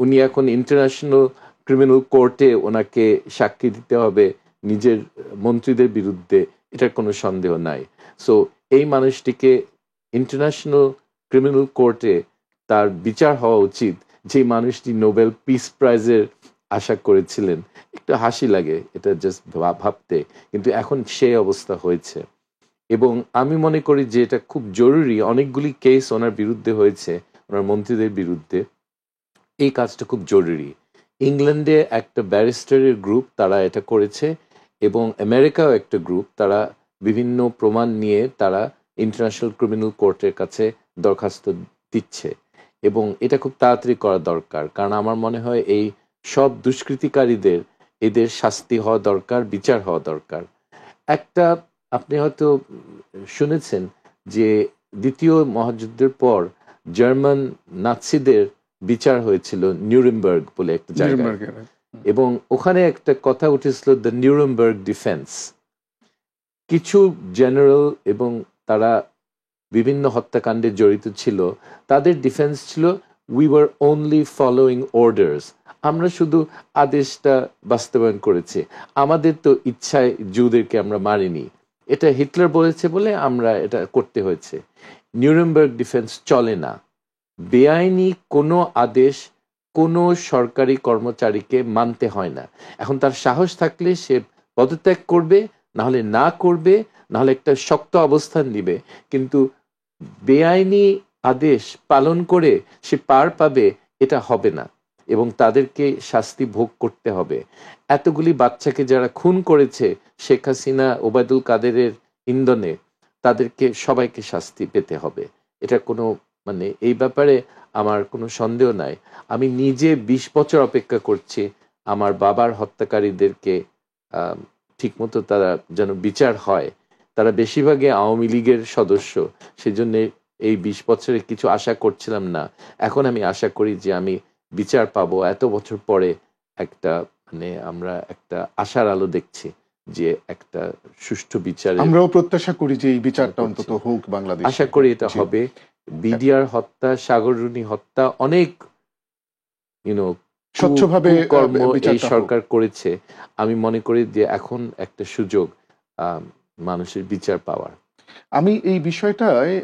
[SPEAKER 2] উনি এখন ইন্টারন্যাশনাল ক্রিমিনাল কোর্টে ওনাকে সাক্ষী দিতে হবে নিজের মন্ত্রীদের বিরুদ্ধে, এটার কোনো সন্দেহ নাই। সো এই মানুষটিকে ইন্টারন্যাশনাল ক্রিমিনাল কোর্টে তার বিচার হওয়া উচিত, যে মানুষটি নোবেল পিস প্রাইজের আশা করেছিলেন। একটু হাসি লাগে এটা জাস্ট ভাবতে, কিন্তু এখন সেই অবস্থা হয়েছে। এবং আমি মনে করি যে এটা খুব জরুরি। অনেকগুলি কেস ওনার বিরুদ্ধে হয়েছে, ওনার মন্ত্রীদের বিরুদ্ধে। এই কাজটা খুব জরুরি। ইংল্যান্ডে একটা ব্যারিস্টারের গ্রুপ তারা এটা করেছে, এবং আমেরিকাও একটা গ্রুপ, তারা বিভিন্ন প্রমাণ নিয়ে তারা ইন্টারন্যাশনাল ক্রিমিনাল কোর্টের কাছে দরখাস্ত দিচ্ছে। এবং এটা খুব তাড়াতাড়ি করা দরকার, কারণ আমার মনে হয় এই সব দুষ্কৃতিকারীদের এদের শাস্তি হওয়া দরকার, বিচার হওয়া দরকার। একটা, আপনি হয়তো শুনেছেন যে দ্বিতীয় মহাযুদ্ধের পর জার্মান নাৎসিদের বিচার হয়েছিল নিউরেমবার্গ বলে একটা জায়গায়,
[SPEAKER 1] নিউরেমবার্গের।
[SPEAKER 2] এবং ওখানে একটা কথা উঠেছিল, দ্য নিউরেমবার্গ ডিফেন্স। কিছু জেনারেল এবং তারা বিভিন্ন হত্যাকাণ্ডে জড়িত ছিল, তাদের ডিফেন্স ছিল, we were only following orders, আমরা শুধু আদেশটা বাস্তবায়ন করেছি, আমাদের তো ইচ্ছায় জুদেরকে আমরা মারিনি, এটা হিটলার বলেছে বলে আমরা এটা করতে হয়েছে। নিউরেমবার্গ ডিফেন্স চলে না। বেআইনি কোনো আদেশ কোনো সরকারি কর্মচারীকে মানতে হয় না। এখন তার সাহস থাকলে সে পদত্যাগ করবে, নাহলে না করবে, নাহলে একটা শক্ত অবস্থান নিবে, কিন্তু বেআইনি আদেশ পালন করে সে পার পাবে, এটা হবে না, এবং তাদেরকে শাস্তি ভোগ করতে হবে। এতগুলি বাচ্চাকে যারা খুন করেছে শেখ হাসিনা ওবায়দুল কাদেরের ইন্ধনে, তাদেরকে সবাইকে শাস্তি পেতে হবে। এটা কোনো মানে এই ব্যাপারে আমার কোনো সন্দেহ নাই। আমি নিজে ২০ বছর অপেক্ষা করছি আমার বাবার হত্যাকারীদেরকে ঠিকমতো তারা যেন বিচার হয়। তারা বেশিরভাগই আওয়ামী লীগের সদস্য, সেজন্য এই ২০ বছরে কিছু আশা করছিলাম না। এখন আমি আশা করি যে আমি বিচার পাবো। এত বছর পরে একটা মানে আমরা একটা আশার আলো দেখছি যে একটা সুষ্ঠু বিচারের,
[SPEAKER 1] আমরাও প্রত্যাশা করি যে এই বিচারটা অন্তত হোক বাংলাদেশে।
[SPEAKER 2] আশা করি এটা হবে। বিডিআর হত্যা, সাগররুনি হত্যা, অনেক
[SPEAKER 1] স্বচ্ছভাবে
[SPEAKER 2] কর্ম এই
[SPEAKER 1] বিচারটা হোক।
[SPEAKER 2] সরকার করেছে। আমি মনে করি যে এখন একটা সুযোগ মানুষের বিচার পাওয়ার।
[SPEAKER 1] আমি এই বিষয়টায়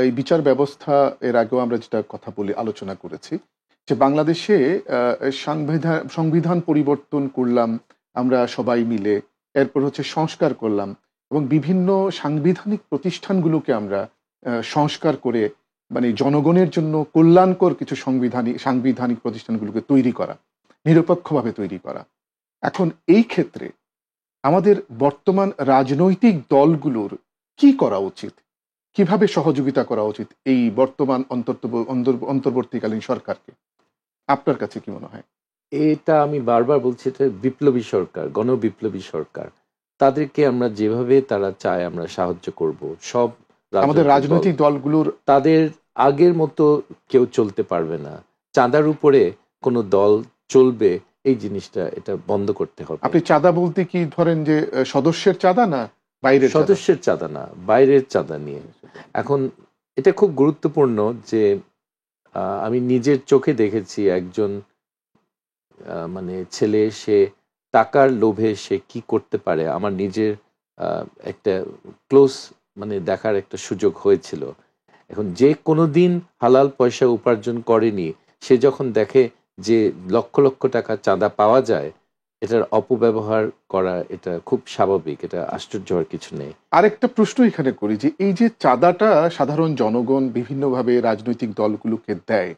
[SPEAKER 1] এই বিচার ব্যবস্থা, এর আগেও আমরা যেটা কথা বলে আলোচনা করেছি যে বাংলাদেশে সংবিধান পরিবর্তন করলাম আমরা সবাই মিলে, এরপর হচ্ছে সংস্কার করলাম, এবং বিভিন্ন সাংবিধানিক প্রতিষ্ঠানগুলোকে আমরা সংস্কার করে মানে জনগণের জন্য কল্যাণকর কিছু সাংবিধানিক প্রতিষ্ঠানগুলোকে তৈরি করা, নিরপেক্ষভাবে তৈরি করা। এখন এই ক্ষেত্রে আমাদের বর্তমান রাজনৈতিক দলগুলোর কি করা উচিত, কিভাবে সহযোগিতা করা উচিত এই বর্তমান অন্তর্বর্তীকালীন সরকারকে? আপনার কাছে কি মনে হয়?
[SPEAKER 2] এটা আমি বারবার বলছি, এটা বিপ্লবী সরকার, গণবিপ্লবী সরকার। তাদেরকে আমরা যেভাবে তারা চায় আমরা সাহায্য করব। সব
[SPEAKER 1] আমাদের রাজনৈতিক দলগুলোর
[SPEAKER 2] তাদের আগের মতো কেউ চলতে পারবে না। চাঁদার উপরে কোনো দল চলবে, এই জিনিসটা এটা বন্ধ করতে হবে।
[SPEAKER 1] আপনি চাঁদা বলতে কি ধরেন যে সদস্যের চাঁদা না বাইরের?
[SPEAKER 2] সদস্যের চাঁদা না, বাইরের চাঁদা নিয়ে। এখন এটা খুব গুরুত্বপূর্ণ যে আমি নিজের চোখে দেখেছি একজন মানে ছেলে, সে টাকার লোভে সে কি করতে পারে আমার নিজের একটা ক্লোজ মানে দেখার একটা সুযোগ হয়েছিল। এখন যে কোনো দিন হালাল পয়সা উপার্জন করেনি, সে যখন দেখে যে লক্ষ লক্ষ টাকা চাঁদা পাওয়া যায়, এটার অপব্যবহার করা এটা খুব স্বাভাবিক, এটা আশ্চর্য হওয়ার কিছু নেই।
[SPEAKER 1] আরেকটা প্রশ্ন এখানে করি যে এই যে চাঁদাটা সাধারণ জনগণ বিভিন্নভাবে রাজনৈতিক দলগুলোকে দেয়,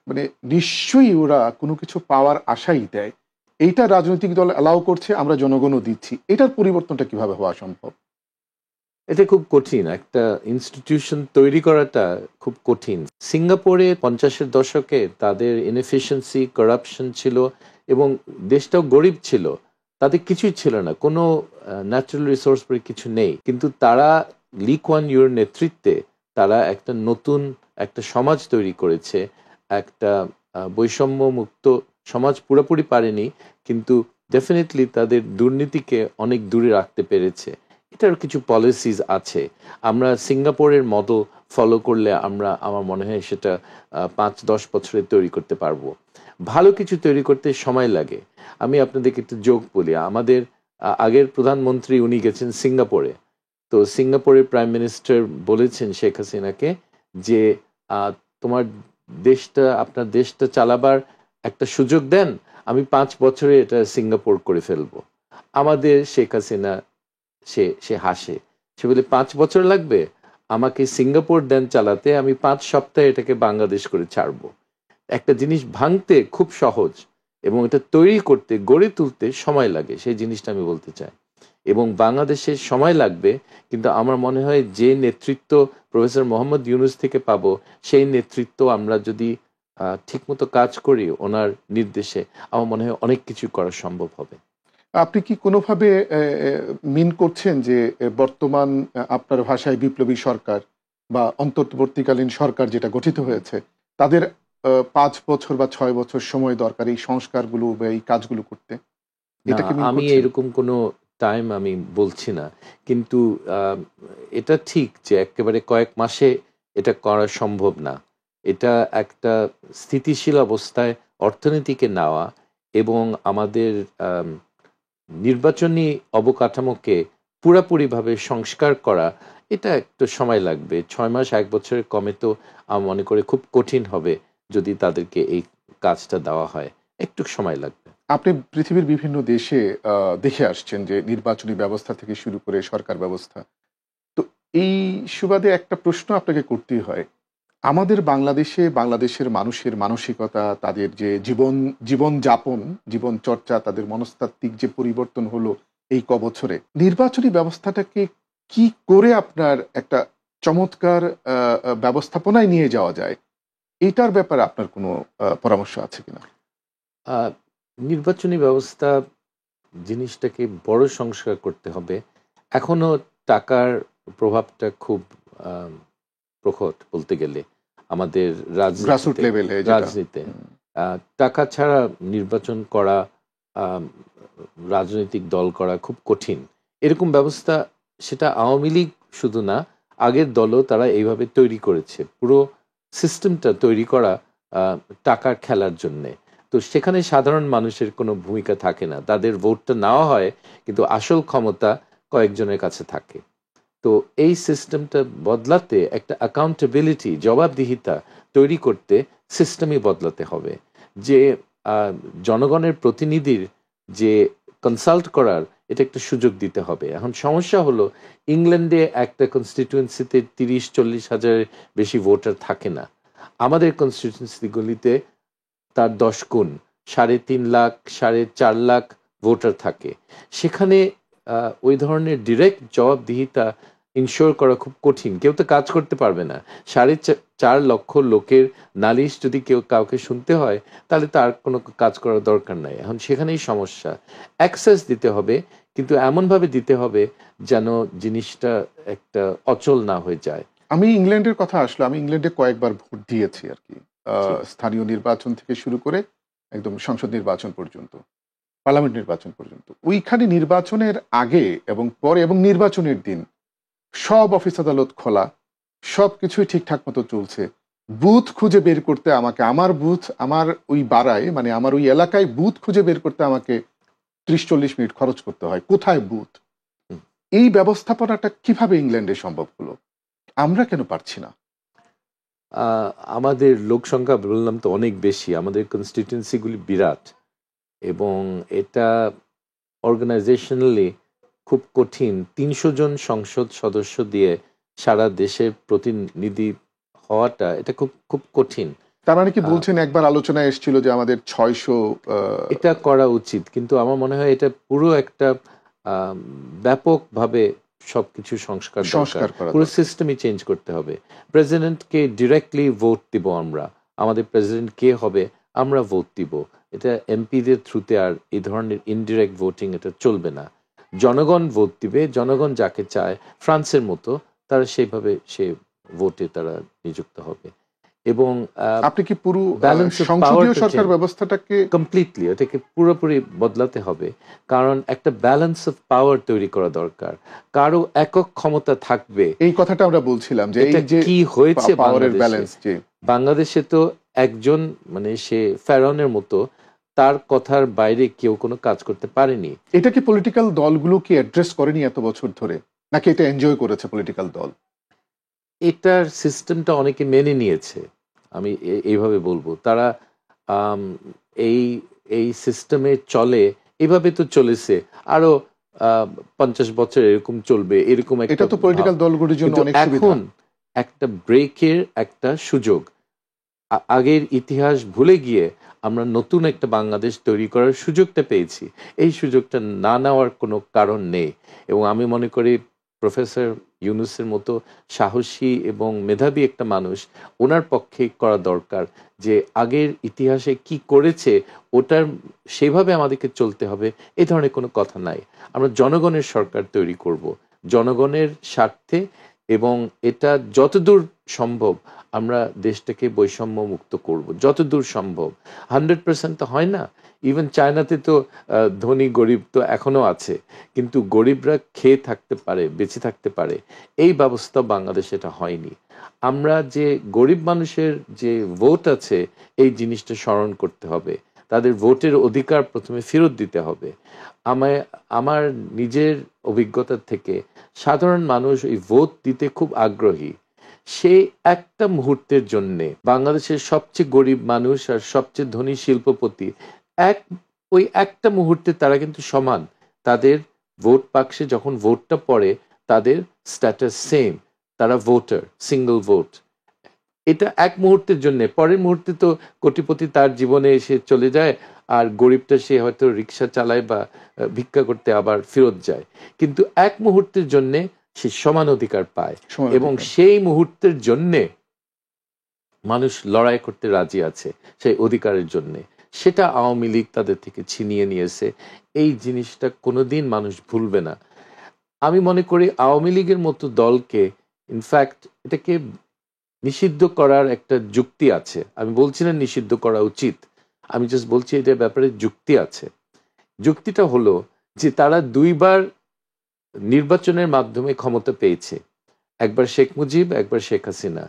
[SPEAKER 1] মানে নিশ্চয়ই ওরা কোনো কিছু পাওয়ার আশাই দেয়। এইটা রাজনৈতিক দল অ্যালাউ করছে, আমরা জনগণও দিচ্ছি, এটার পরিবর্তনটা কিভাবে হওয়া সম্ভব?
[SPEAKER 2] এটা খুব কঠিন, একটা ইনস্টিটিউশন তৈরি করাটা খুব কঠিন। সিঙ্গাপুরে 50-এর দশকে তাদের ইনএফিশিয়েন্সি, কারাপশন ছিল এবং দেশটাও গরিব ছিল, তাদের কিছুই ছিল না, কোনো ন্যাচারাল রিসোর্স বলে কিছু নেই, কিন্তু তারা লি কুয়ান ইউর নেতৃত্বে তারা একটা নতুন একটা সমাজ তৈরি করেছে, একটা বৈষম্য মুক্ত সমাজ পুরোপুরি পারেনি, কিন্তু ডেফিনেটলি তাদের দুর্নীতিকে অনেক দূরে রাখতে পেরেছে। এটার কিছু পলিসিস আছে, আমরা সিঙ্গাপুরের মডেল ফলো করলে আমার মনে হয় সেটা 5-10 বছরে তৈরি করতে পারবো। ভালো কিছু তৈরি করতে সময় লাগে। আমি আপনাদেরকে একটু জোক বলি, আমাদের আগের প্রধানমন্ত্রী উনি গেছেন সিঙ্গাপুরে, তো সিঙ্গাপুরের প্রাইম মিনিস্টার বলেছেন শেখ হাসিনাকে যে তোমার আপনার দেশটা চালাবার একটা সুযোগ দেন, আমি 5 বছরে এটা সিঙ্গাপুর করে ফেলবো। আমাদের শেখ হাসিনা সে হাসে, সে বলে 5 বছর লাগবে, আমাকে সিঙ্গাপুর দেন চালাতে, আমি 5 সপ্তাহে এটাকে বাংলাদেশ করে ছাড়বো। একটা জিনিস ভাঙতে খুব সহজ এবং এটা তৈরি করতে, গড়ে তুলতে সময় লাগে, সেই জিনিসটা আমি বলতে চাই। এবং বাংলাদেশে সময় লাগবে, কিন্তু আমার মনে হয় যে নেতৃত্ব প্রফেসর মোহাম্মদ ইউনূস থেকে পাবো, সেই নেতৃত্ব আমরা যদি ঠিকমতো কাজ করি ওনার নির্দেশে, আমার মনে হয় অনেক কিছু করা সম্ভব হবে।
[SPEAKER 1] আপনি কি কোনোভাবে মিন করছেন যে বর্তমান আপনার ভাষায় বিপ্লবী সরকার বা অন্তর্বর্তীকালীন সরকার যেটা গঠিত হয়েছে, তাদের 5 বছর বা 6 বছর সময় দরকার এই সংস্কারগুলো বা এই কাজগুলো করতে?
[SPEAKER 2] না,
[SPEAKER 1] এটা কি মিন
[SPEAKER 2] আমি
[SPEAKER 1] করছেন?
[SPEAKER 2] এরকম কোনো টাইম আমি বলছি না, কিন্তু এটা ঠিক যে একেবারে কয়েক মাসে এটা করা সম্ভব না। এটা একটা স্থিতিশীল অবস্থায় অর্থনীতিকে নেওয়া এবং আমাদের নির্বাচনী অবকাঠামোকে পুরাপুরিভাবে সংস্কার করা, এটা একটু সময় লাগবে। 6 মাস 1 বছরের কমে তো আমি মনে করি খুব কঠিন হবে যদি তাদেরকে এই কাজটা দেওয়া হয়, একটু সময় লাগবে।
[SPEAKER 1] আপনি পৃথিবীর বিভিন্ন দেশে দেখে আসছেন যে নির্বাচনী ব্যবস্থা থেকে শুরু করে সরকার ব্যবস্থা। তো এই সুবাদে একটা প্রশ্ন আপনাকে করতেই হয়। আমাদের বাংলাদেশে বাংলাদেশের মানুষের মানসিকতা, তাদের যে জীবনযাপন, জীবন চর্চা, তাদের মনস্তাত্ত্বিক যে পরিবর্তন হলো এই কবছরে, নির্বাচনী ব্যবস্থাটাকে কি করে আপনার একটা চমৎকার আ আ ব্যবস্থাপনায় নিয়ে যাওয়া যায়? এটার ব্যাপারে আপনার কোনো পরামর্শ আছে কিনা?
[SPEAKER 2] আ নির্বাচনী ব্যবস্থা জিনিসটাকে বড় সংস্কার করতে হবে। এখনো টাকার প্রভাবটা খুব আ প্রখর বলতে গেলে আমাদের
[SPEAKER 1] গ্রাসরুট
[SPEAKER 2] রাজনীতিতে।
[SPEAKER 1] লেভেলে যেটা।
[SPEAKER 2] রাজনীতিতে
[SPEAKER 1] হুম।
[SPEAKER 2] টাকা ছাড়া নির্বাচন করা, আম রাজনৈতিক দল করা খুব কঠিন। এরকম ব্যবস্থা সেটা আওয়ামী লীগ শুধু না, আগের দলও তারা এইভাবে তৈরি করেছে। পুরো সিস্টেমটা তৈরি করা আ টাকার খেলার জন্যে। তো সেখানে সাধারণ মানুষের কোনো ভূমিকা থাকে না। তাদের ভোটটা নেওয়া হয়, কিন্তু আসল ক্ষমতা কয়েকজনের কাছে থাকে। তো এই সিস্টেমটা বদলাতে, একটা অ্যাকাউন্টেবিলিটি, জবাবদিহিতা তৈরি করতে সিস্টেমই বদলাতে হবে। যে জনগণের প্রতিনিধির যে কনসাল্ট করার, এটা একটা সুযোগ দিতে হবে। এখন সমস্যা হলো, ইংল্যান্ডে একটা কনস্টিটিউয়েন্সিতে 30-40 হাজারের বেশি ভোটার থাকে না। আমাদের কনস্টিটিউয়েন্সিগুলিতে তার 10 গুণ, 3.5 লাখ, 4.5 লাখ ভোটার থাকে। সেখানে ওই ধরনের ডিরেক্ট জবাবদিহিতা ইনশিওর করা খুব কঠিন। কেউ তো কাজ করতে পারবে না। 4.5 লক্ষ লোকের নালিশ যদি কাউকে শুনতে হয়, তাহলে তার কোনো কাজ করার দরকার নাই। এখন সেখানেই সমস্যা। অ্যাক্সেস দিতে হবে, কিন্তু এমনভাবে দিতে হবে যেন জিনিসটা একটা অচল না হয়ে যায়।
[SPEAKER 1] আমি ইংল্যান্ডের কথা আসলো। আমি ইংল্যান্ডে কয়েকবার ভোট দিয়েছি আরকি।
[SPEAKER 2] জি,
[SPEAKER 1] স্থানীয় নির্বাচন থেকে শুরু করে একদম সংসদ নির্বাচন পর্যন্ত, পার্লামেন্ট নির্বাচন পর্যন্ত। ওইখানে নির্বাচনের আগে এবং পরে এবং নির্বাচনের দিন সব অফিস আদালত খোলা। সবকিছুই ঠিকঠাক মতো চলছে। বুথ খুঁজে বের করতে আমাকে, আমার বুথ আমার ওই পাড়ায়, মানে আমার ওই এলাকায় বুথ খুঁজে বের করতে আমাকে ৩০-৪০ মিনিট খরচ করতে হয়। কোথায় বুথ?
[SPEAKER 2] হুম।
[SPEAKER 1] এই ব্যবস্থাপনাটা কিভাবে ইংল্যান্ডে সম্ভব হলো? আমরা কেন পারছি না?
[SPEAKER 2] আহ, আমাদের লোক সংখ্যা বললাম তো অনেক বেশি, আমাদের কনস্টিটিউয়েন্সিগুলি বিরাট, এবং এটা অর্গানাইজেশনালি খুব কঠিন। ৩০০ জন সংসদ সদস্য দিয়ে সারা দেশের প্রতিনিধি হওয়াটা এটা খুব খুব কঠিন।
[SPEAKER 1] তার মানে কি
[SPEAKER 2] আহ,
[SPEAKER 1] বলছেন, একবার আলোচনায় এসেছিল যে আমাদের 600
[SPEAKER 2] এটা করা উচিত, কিন্তু আমার মনে হয় এটা পুরো একটা আহ, ব্যাপকভাবে সবকিছু সংস্কার দরকার,
[SPEAKER 1] সংস্কার করা
[SPEAKER 2] পুরো
[SPEAKER 1] দরকার।
[SPEAKER 2] সিস্টেমই চেঞ্জ করতে হবে। প্রেসিডেন্টকে ডিরেক্টলি ভোট দিব আমরা, আমাদের প্রেসিডেন্ট কে হবে আমরা ভোট দিব, এটা এমপিদের থ্রুতে আর এই ধরনের ইনডিরেক্ট ভোটিং এটা চলবে না। জনগণ ভোট দিবে, জনগণ যাকে চায় ফ্রান্সের মতো তারা সেইভাবে সে ভোটে তারা নিযুক্ত হবে। এবং
[SPEAKER 1] আপনি কি পুরো
[SPEAKER 2] ব্যালেন্স অফ
[SPEAKER 1] সংসদীয়
[SPEAKER 2] পাওয়ারটা
[SPEAKER 1] সরকার ব্যবস্থাটাকে
[SPEAKER 2] কমপ্লিটলি এটাকে পুরোপুরি বদলাতে হবে, কারণ একটা ব্যালেন্স অফ পাওয়ার তৈরি করা দরকার। কারো একক ক্ষমতা থাকবে,
[SPEAKER 1] এই কথাটা আমরা বলছিলাম যে এই
[SPEAKER 2] এটা
[SPEAKER 1] যে
[SPEAKER 2] কি হয়েছে
[SPEAKER 1] পাওয়ারের
[SPEAKER 2] বাংলাদেশে।
[SPEAKER 1] ব্যালেন্স, যে
[SPEAKER 2] বাংলাদেশে তো একজন মানে সে ফেরাউনের মতো, তার কথার বাইরে কেউ কোনো কাজ করতে পারেনি।
[SPEAKER 1] এটা কি পলিটিক্যাল দলগুলো কি অ্যাড্রেস করেনি এত বছর ধরে, নাকি এটা এনজয় করেছে পলিটিক্যাল দল?
[SPEAKER 2] এটার সিস্টেমটা অনেকে মেনে নিয়েছে, আমি এইভাবে বলবো। তারা আম, এই এই সিস্টেমে চলে, এভাবে তো চলেছে আরো 50 বছর এরকম চলবে, এরকম
[SPEAKER 1] এটা
[SPEAKER 2] একটা
[SPEAKER 1] তো
[SPEAKER 2] ভাব।
[SPEAKER 1] পলিটিক্যাল দলগুলোর জন্য
[SPEAKER 2] কিন্তু
[SPEAKER 1] অনেক সুবিধা।
[SPEAKER 2] এখন একটা ব্রেকের একটা সুযোগ, আগের ইতিহাস ভুলে গিয়ে আমরা নতুন একটা বাংলাদেশ তৈরি করার সুযোগটা পেয়েছি। এই সুযোগটা না নেওয়ার কোনো কারণ নেই, এবং আমি মনে করি প্রফেসর ইউনূসের মতো সাহসী এবং মেধাবী একটা মানুষ, ওনার পক্ষে করা দরকার যে আগের ইতিহাসে কি করেছে ওটার সেভাবে আমাদেরকে চলতে হবে, এই ধরনের কোনো কথা নাই। আমরা জনগণের সরকার তৈরি করব, জনগণের স্বার্থে, এবং এটা যতদূর সম্ভব আমরা দেশটাকে বৈষম্য মুক্ত করব, যতদূর সম্ভব। 100% তো হয় না, ইভেন চায়নাতে তো ধনী গরিব তো এখনো আছে, কিন্তু গরিবরা খেয়ে থাকতে পারে, বেঁচে থাকতে পারে, এই ব্যবস্থা বাংলাদেশে এটা হয়নি। আমরা যে গরিব মানুষের যে ভোট আছে এই জিনিসটা স্মরণ করতে হবে, তাদের ভোটের অধিকার প্রথমে ফেরত দিতে হবে। আমার নিজের অভিজ্ঞতা থেকে সাধারণ মানুষ এই ভোট দিতে খুব আগ্রহী। সে একটা মুহূর্তের জন্যে বাংলাদেশের সবচেয়ে গরিব মানুষ আর সবচেয়ে ধনী শিল্পপতি এক ওই একটা মুহূর্তে তারা কিন্তু সমান। তাদের ভোট বাক্সে যখন ভোটটা পড়ে তাদের স্ট্যাটাস সেম, তারা ভোটার, সিঙ্গল ভোট। এটা এক মুহূর্তের জন্য, পরের মুহূর্তে তো কোটিপতি তার জীবনে এসে চলে যায়, আর গরিবটা সে হয়তো রিক্সা চালায় বা ভিক্ষা করতে আবার ফেরত যায়, কিন্তু এক মুহূর্তের জন্য সে সমান অধিকার পায়,
[SPEAKER 1] সমান
[SPEAKER 2] এবং
[SPEAKER 1] অধিকার।
[SPEAKER 2] সেই মুহূর্তের জন্যে মানুষ লড়াই করতে রাজি আছে সেই অধিকারের জন্য। সেটা আওয়ামী লীগ তাদের থেকে ছিনিয়ে নিয়েছে, এই জিনিসটা কোনোদিন মানুষ ভুলবে না। আমি মনে করি আওয়ামী লীগের মতো দলকে ইনফ্যাক্ট এটাকে নিষিদ্ধ করার একটা যুক্তি আছে। আমি বলছি না নিষিদ্ধ করা উচিত, আমি জাস্ট বলছি এটার ব্যাপারে যুক্তি আছে। যুক্তিটা হলো যে তারা দুইবার নির্বাচনের মাধ্যমে ক্ষমতা পেয়েছে, একবার শেখ মুজিব, একবার শেখ হাসিনা,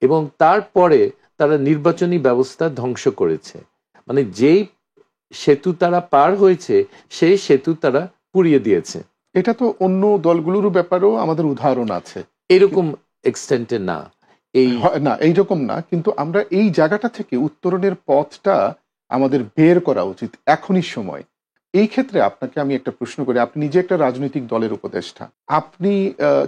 [SPEAKER 2] এবং তারপরে তারা নির্বাচনী ব্যবস্থা ধ্বংস করেছে। মানে যেই সেতু তারা পার হয়েছে সেই সেতু তারা পুড়িয়ে দিয়েছে।
[SPEAKER 1] এটা তো অন্য দলগুলোর ব্যাপারেও আমাদের উদাহরণ আছে।
[SPEAKER 2] এরকম এক্সটেন্টে না, এই
[SPEAKER 1] না, এইরকম না, কিন্তু আমরা এই জায়গাটা থেকে উত্তরণের পথটা আমাদের বের করা উচিত, এখনই সময়। এই ক্ষেত্রে আপনাকে আমি একটা প্রশ্ন করি, আপনি নিজে একটা রাজনৈতিক দলের উপদেষ্টা, আপনি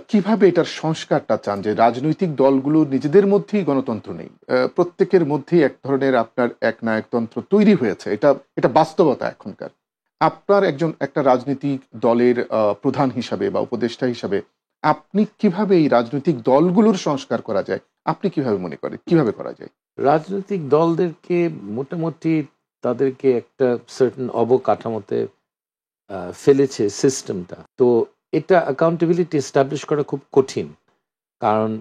[SPEAKER 1] কিভাবে এটার সংস্কারটা চান? যে রাজনৈতিক দলগুলো নিজেদের মধ্যেই গণতন্ত্র নেই, প্রত্যেকের মধ্যেই এক ধরনের আপনার একনায়কতন্ত্র তৈরি হয়েছে, এটা এটা বাস্তবতা এখনকার। আপনার একটা রাজনৈতিক দলের প্রধান হিসাবে বা উপদেষ্টা হিসাবে আপনি কিভাবে এই রাজনৈতিক দলগুলোর সংস্কার করা যায়, আপনি কিভাবে মনে করেন কিভাবে করা যায়?
[SPEAKER 2] রাজনৈতিক দলদেরকে মোটামুটি তাদেরকে একটা সার্টেন অবকাঠামোতে ফেলেছে সিস্টেমটা, তো এটা অ্যাকাউন্টেবিলিটি এস্টাবলিশ করা খুব কঠিন। কারণ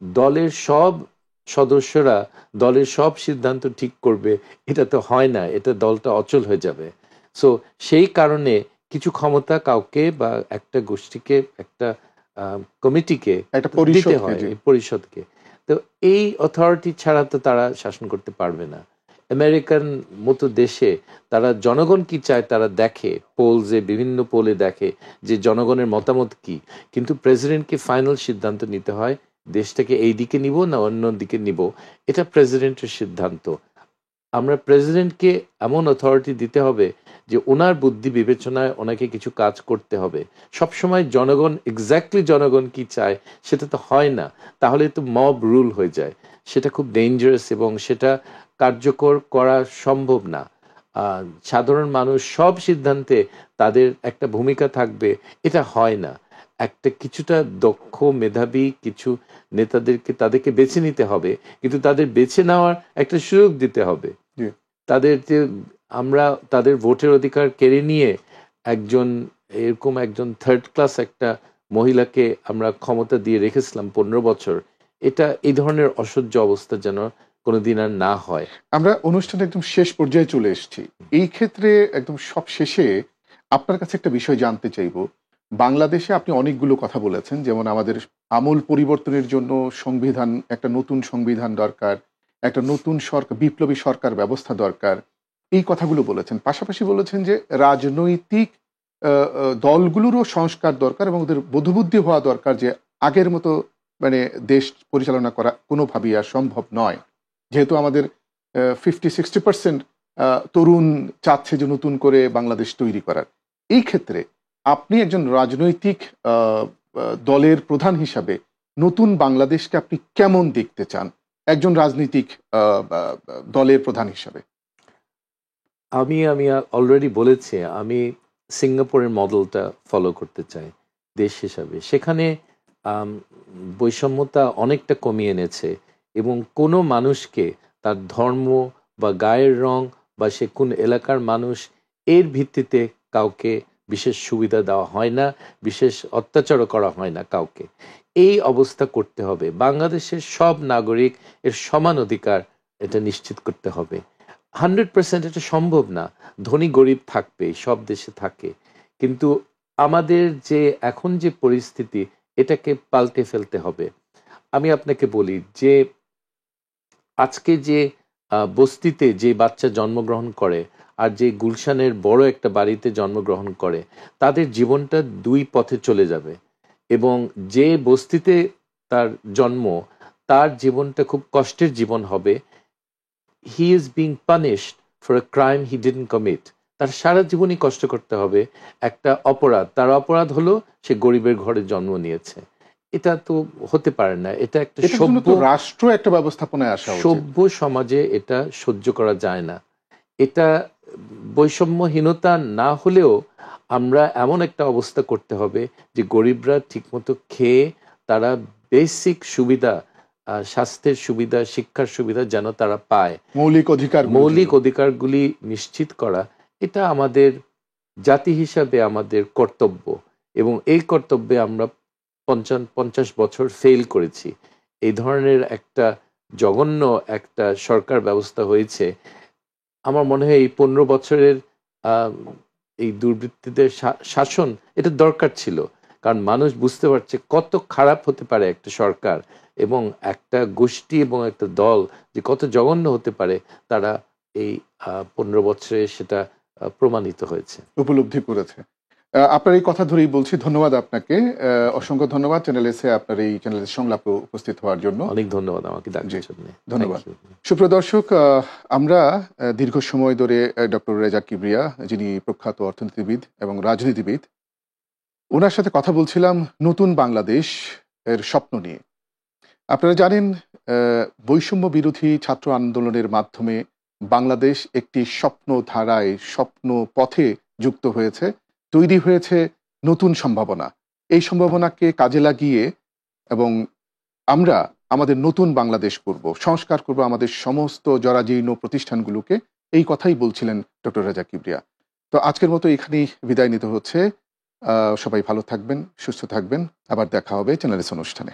[SPEAKER 2] দলের সব সদস্যরা দলের সব সিদ্ধান্ত ঠিক করবে এটা তো হয় না, এটা দলটা অচল হয়ে যাবে। সো সেই কারণে কিছু ক্ষমতা কাউকে বা একটা গোষ্ঠীকে, একটা কমিটিকে
[SPEAKER 1] একটা
[SPEAKER 2] দিতে
[SPEAKER 1] পরিষদকে,
[SPEAKER 2] হয়,
[SPEAKER 1] যে
[SPEAKER 2] এই পরিষদকে। তো এই অথরিটি ছাড়া তো তারা শাসন করতে পারবে না। আমেরিকান মতো দেশে তারা জনগণ কি চায় তারা দেখে, পোলসে, বিভিন্ন পোলে দেখে যে জনগণের মতামত কি, কিন্তু প্রেসিডেন্টকে ফাইনাল সিদ্ধান্ত নিতে হয় দেশটাকে এই দিকে নিব না অন্য দিকে নিব, এটা প্রেসিডেন্টের সিদ্ধান্ত। আমরা প্রেসিডেন্টকে এমন অথরিটি দিতে হবে যে ওনার বুদ্ধি বিবেচনায় ওনাকে কিছু কাজ করতে হবে। সবসময় জনগণ এক্স্যাক্টলি জনগণ কি চায় সেটা তো হয় না, তাহলে তো মব রুল হয়ে যায়, সেটা খুব ডেঞ্জারাস এবং সেটা কার্যকর করা সম্ভব না। সাধারণ মানুষ সব সিদ্ধান্তে তাদের একটা ভূমিকা থাকবে, এটা হয় না। একটা কিছুটা দক্ষ মেধাবী কিছু নেতাদেরকে তাদেরকে বেছে নিতে হবে, কিন্তু তাদের বেছে নেওয়ার একটা সুযোগ দিতে হবে।
[SPEAKER 1] জি।
[SPEAKER 2] তাদের যে আমরা তাদের ভোটের অধিকার কেড়ে নিয়ে এরকম একজন থার্ড ক্লাস একটা মহিলাকে আমরা ক্ষমতা দিয়ে রেখেছিলাম 15 বছর, এটা এই ধরনের অসহ্য অবস্থা যেন কোনোদিন আর না হয়।
[SPEAKER 1] আমরা অনুষ্ঠানে একদম শেষ পর্যায়ে চলে এসেছি। এই ক্ষেত্রে একদম সব শেষে আপনার কাছে একটা বিষয় জানতে চাইবো। বাংলাদেশে আপনি অনেকগুলো কথা বলেছেন, যেমন আমাদের আমূল পরিবর্তনের জন্য সংবিধান, একটা নতুন সংবিধান দরকার, একটা নতুন সরকার, বিপ্লবী সরকার ব্যবস্থা দরকার, এই কথাগুলো বলেছেন। পাশাপাশি বলেছেন যে রাজনৈতিক দলগুলোরও সংস্কার দরকার এবং ওদের বোধবুদ্ধি হওয়া দরকার যে আগের মতো মানে দেশ পরিচালনা করা কোনোভাবেই আর সম্ভব নয়, যেহেতু আমাদের 50-60% তরুণ চাচ্ছে যে নতুন করে বাংলাদেশ তৈরি করার। এই ক্ষেত্রে আপনি একজন রাজনৈতিক দলের প্রধান হিসাবে নতুন বাংলাদেশকে আপনি কেমন দেখতে চান একজন রাজনৈতিক দলের প্রধান হিসাবে?
[SPEAKER 2] আমি অলরেডি বলেছি, আমি সিঙ্গাপুরের মডেলটা ফলো করতে চাই দেশ হিসাবে। সেখানে বৈষম্যতা অনেকটা কমিয়ে এনেছে এবং কোনো মানুষকে তার ধর্ম বা গায়ের রং বা সে কোন এলাকার মানুষ এর ভিত্তিতে কাউকে বিশেষ সুবিধা দেওয়া হয় না, বিশেষ অত্যাচারও করা হয় না কাউকে। এই অবস্থা করতে হবে। বাংলাদেশের সব নাগরিক এর সমান অধিকার এটা নিশ্চিত করতে হবে। 100% এটা সম্ভব না, ধনী গরিব থাকবে, সব দেশে থাকে, কিন্তু আমাদের যে এখন যে পরিস্থিতি এটাকে পাল্টে ফেলতে হবে। আমি আপনাকে বলি যে আজকে যে বস্তিতে যে বাচ্চা জন্মগ্রহণ করে আর যে গুলশানের বড় একটা বাড়িতে জন্মগ্রহণ করে, তাদের জীবনটা দুই পথে চলে যাবে এবং যে বস্তিতে তার জন্ম তার জীবনটা খুব কষ্টের জীবন হবে। he is being punished for a crime he didn't commit. তার সারা জীবনই কষ্ট করতে হবে একটা অপরাধ, তার অপরাধ হলো সে গরিবের ঘরে জন্ম নিয়েছে। এটা তো হতে পারে না, এটা একটা সভ্য
[SPEAKER 1] রাষ্ট্র একটা ব্যবস্থাপনায় আসা উচিত।
[SPEAKER 2] সভ্য সমাজে এটা সহ্য করা যায় না। এটা বৈষম্যহীনতা না হলেও আমরা এমন একটা অবস্থা করতে হবে যে গরিবরা ঠিকমতো খেয়ে তারা বেসিক সুবিধা, স্বাস্থ্যের সুবিধা, শিক্ষার সুবিধা যেন তারা পায়, মৌলিক অধিকারগুলি নিশ্চিত করা, এটা আমাদের জাতি হিসাবে আমাদের কর্তব্য এবং এই কর্তব্যে আমরা 50 বছর ফেল করেছি। এই ধরনের একটা জঘন্য একটা সরকার ব্যবস্থা হয়েছে। আমার মনে হয় এই 15 বছরের এই দুর্বৃত্তদের শাসন এটা দরকার ছিল, কারণ মানুষ বুঝতে পারছে কত খারাপ হতে পারে একটা সরকার এবং একটা গোষ্ঠী এবং একটা দল যে কত জঘন্য হতে পারে, তারা এই 15 বছরে সেটা প্রমাণিত হয়েছে,
[SPEAKER 1] উপলব্ধি করেছে। আপনার এই কথা ধরেই বলছি, ধন্যবাদ আপনাকে, অসংখ্য ধন্যবাদ চ্যানেল এসে আপনার এই চ্যানেলের সংলাপে উপস্থিত হওয়ার জন্য।
[SPEAKER 2] অনেক ধন্যবাদ আমাকে ডাকার জন্য।
[SPEAKER 1] ধন্যবাদ। সুপ্রিয় দর্শক, আমরা দীর্ঘ সময় ধরে ডক্টর রেজা কিবরিয়া, যিনি প্রখ্যাত অর্থনীতিবিদ এবং রাজনীতিবিদ, ওনার সাথে কথা বলছিলাম নতুন বাংলাদেশ এর স্বপ্ন নিয়ে। আপনারা জানেন বৈষম্য বিরোধী ছাত্র আন্দোলনের মাধ্যমে বাংলাদেশ একটি স্বপ্ন ধারায়, স্বপ্ন পথে যুক্ত হয়েছে, তৈরি হয়েছে নতুন সম্ভাবনা। এই সম্ভাবনাকে কাজে লাগিয়ে এবং আমরা আমাদের নতুন বাংলাদেশ করব, সংস্কার করব আমাদের সমস্ত জরাজীর্ণ প্রতিষ্ঠানগুলোকে, এই কথাই বলছিলেন ডক্টর রেজা কিবরিয়া। তো আজকের মতো এখানেই বিদায় নিতে হচ্ছে। সবাই ভালো থাকবেন, সুস্থ থাকবেন, আবার দেখা হবে চ্যানেল এস অনুষ্ঠানে।